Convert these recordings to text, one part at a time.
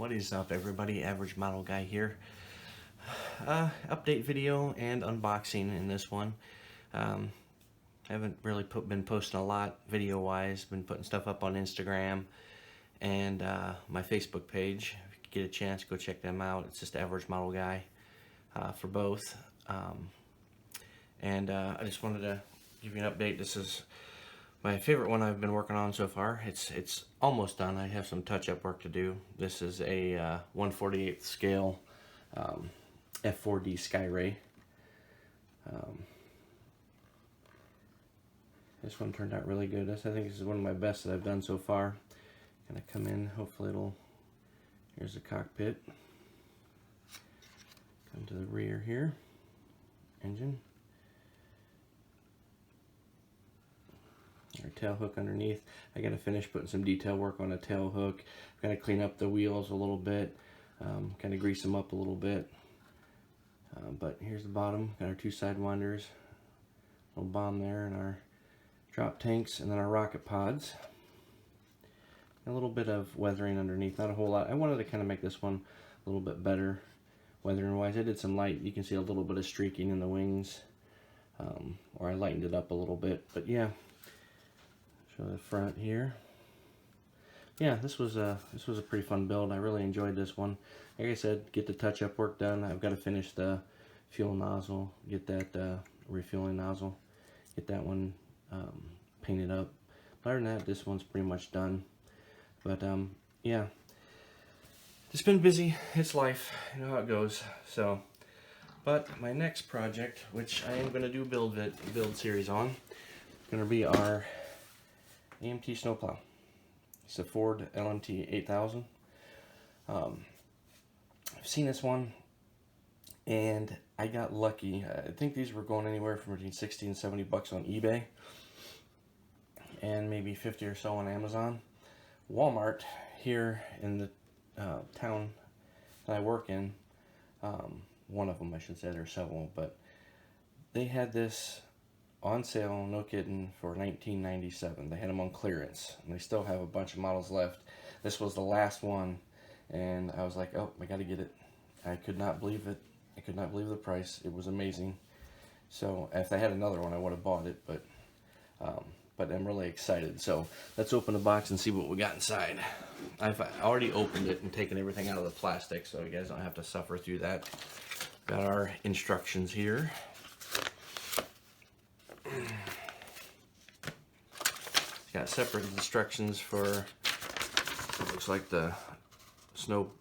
What is up, everybody? Average Model Guy here. Update video and unboxing in this one. Haven't really been posting a lot video wise. Been putting stuff up on Instagram and my Facebook page. If you get a chance, go check them out. It's just Average Model Guy for both. I just wanted to give you an update. This is my favorite one I've been working on so far. It's almost done. I have some touch-up work to do. This is a 1/48 scale F4D Skyray. This one turned out really good. I think this is one of my best that I've done so far. Gonna come in. Hopefully it'll. Here's the cockpit. Come to the rear here. Engine. Our tail hook underneath. I gotta finish putting some detail work on the tail hook. I'm gonna clean up the wheels a little bit, kind of grease them up a little bit. But here's the bottom. Got our two sidewinders, little bomb there, and our drop tanks, and then our rocket pods. A little bit of weathering underneath, not a whole lot. I wanted to kind of make this one a little bit better weathering wise. I did some light. You can see a little bit of streaking in the wings, or I lightened it up a little bit. But yeah. Show the front here. Yeah, this was a pretty fun build. I really enjoyed this one. Like I said, get the touch-up work done. I've got to finish the fuel nozzle, get that refueling nozzle, get that one painted up. Other than that, this one's pretty much done. But yeah, it's been busy. It's life. You know how it goes. So, but my next project, which I am going to do build series on, is going to be our AMT Snowplow. It's a Ford LNT 8000. I've seen this one and I got lucky. I think these were going anywhere from between 60 and 70 bucks on eBay and maybe 50 or so on Amazon. Walmart here in the town that I work in, one of them I should say, there are several, but they had this on sale, no kidding, for $19.97. They had them on clearance, and they still have a bunch of models left. This was the last one, and I was like, oh, I gotta get it. I could not believe it. I could not believe the price. It was amazing. So if they had another one, I would have bought it, but I'm really excited. So let's open the box and see what we got inside. I've already opened it and taken everything out of the plastic, so you guys don't have to suffer through that. Got our instructions here. Got separate instructions for, it looks like the snow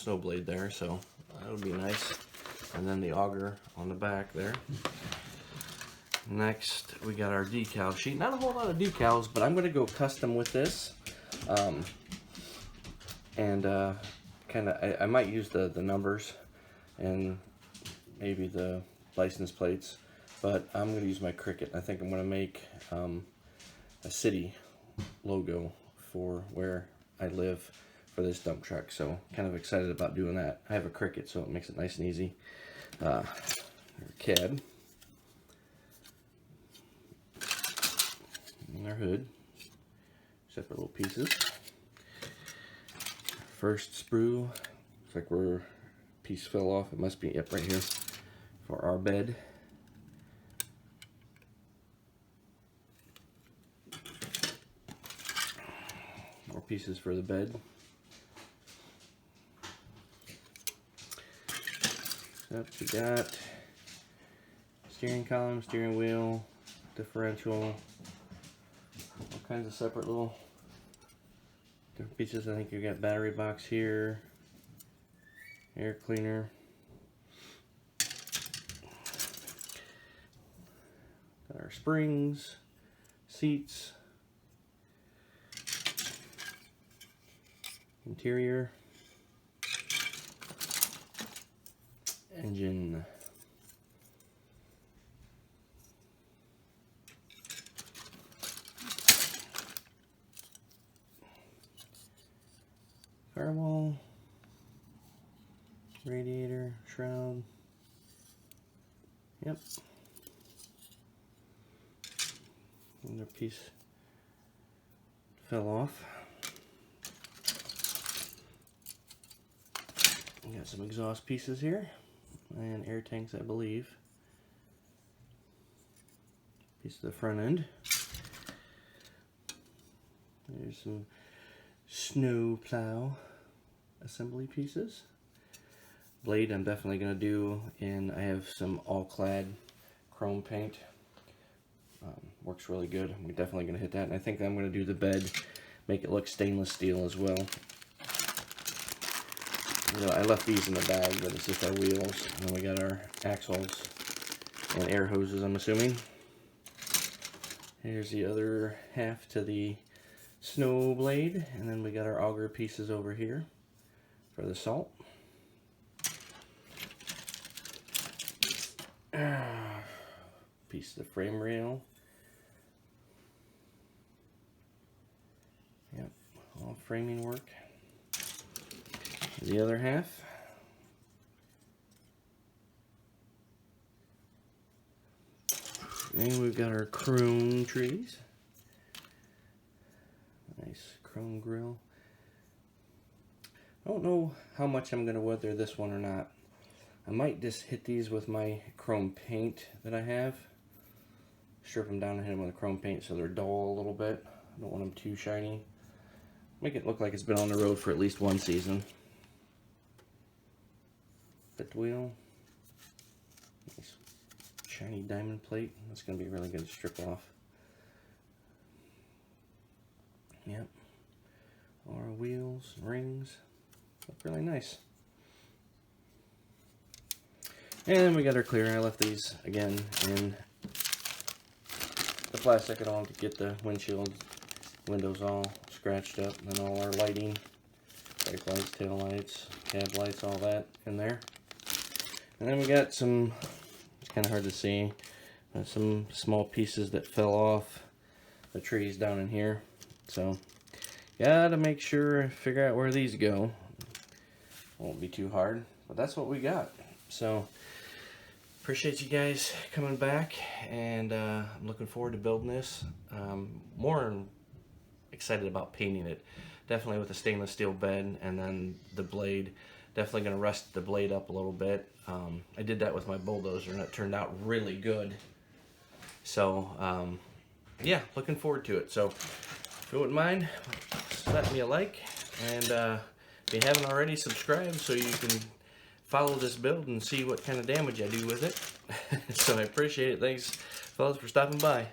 blade there, so that'll be nice. And then the auger on the back there. Next, we got our decal sheet. Not a whole lot of decals, but I'm going to go custom with this. I might use the numbers and maybe the license plates, but I'm going to use my Cricut. I think I'm going to make a city logo for where I live for this dump truck, so kind of excited about doing that. I have a Cricut, so it makes it nice and easy. CAD and our hood, separate little pieces. First sprue, looks like a piece fell off. It must be, yep, right here for our bed. More pieces for the bed. Up we got steering column, steering wheel, differential, all kinds of separate little different pieces. I think you got battery box here, air cleaner, got our springs, seats, interior, engine, firewall, radiator, shroud, yep, another piece fell off. We got some exhaust pieces here and air tanks, I believe. Piece of the front end. There's some Snowplow assembly pieces. Blade I'm definitely going to do, and I have some all-clad chrome paint. Works really good. I'm definitely going to hit that, and I think I'm going to do the bed, make it look stainless steel as well. You know, I left these in the bag, but it's just our wheels, and then we got our axles and air hoses, I'm assuming. Here's the other half to the snow blade, and then we got our auger pieces over here for the salt. Piece of the frame rail. Yep, all framing work. The other half. And we've got our chrome trees. Nice chrome grill. I don't know how much I'm going to weather this one or not. I might just hit these with my chrome paint that I have. Strip them down and hit them with a chrome paint so they're dull a little bit. I don't want them too shiny. Make it look like it's been on the road for at least one season. Fifth wheel. Nice shiny diamond plate. That's going to be really good to strip off. Yep. All our wheels, rings. Look really nice. And we got our clear. I left these again in the plastic at all to get the windshield windows all scratched up, and then all our lighting, brake lights, tail lights, cab lights, all that in there. And then we got some, it's kind of hard to see, some small pieces that fell off the trees down in here. So gotta make sure, figure out where these go. Won't be too hard, but that's what we got. So appreciate you guys coming back, and I'm looking forward to building this. More excited about painting it. Definitely with the stainless steel bed, and then the blade. Definitely going to rust the blade up a little bit. I did that with my bulldozer, and it turned out really good. So yeah, looking forward to it. So if you wouldn't mind, slap me a like, and if you haven't already, subscribe so you can follow this build and see what kind of damage I do with it. So I appreciate it. Thanks, fellas, for stopping by.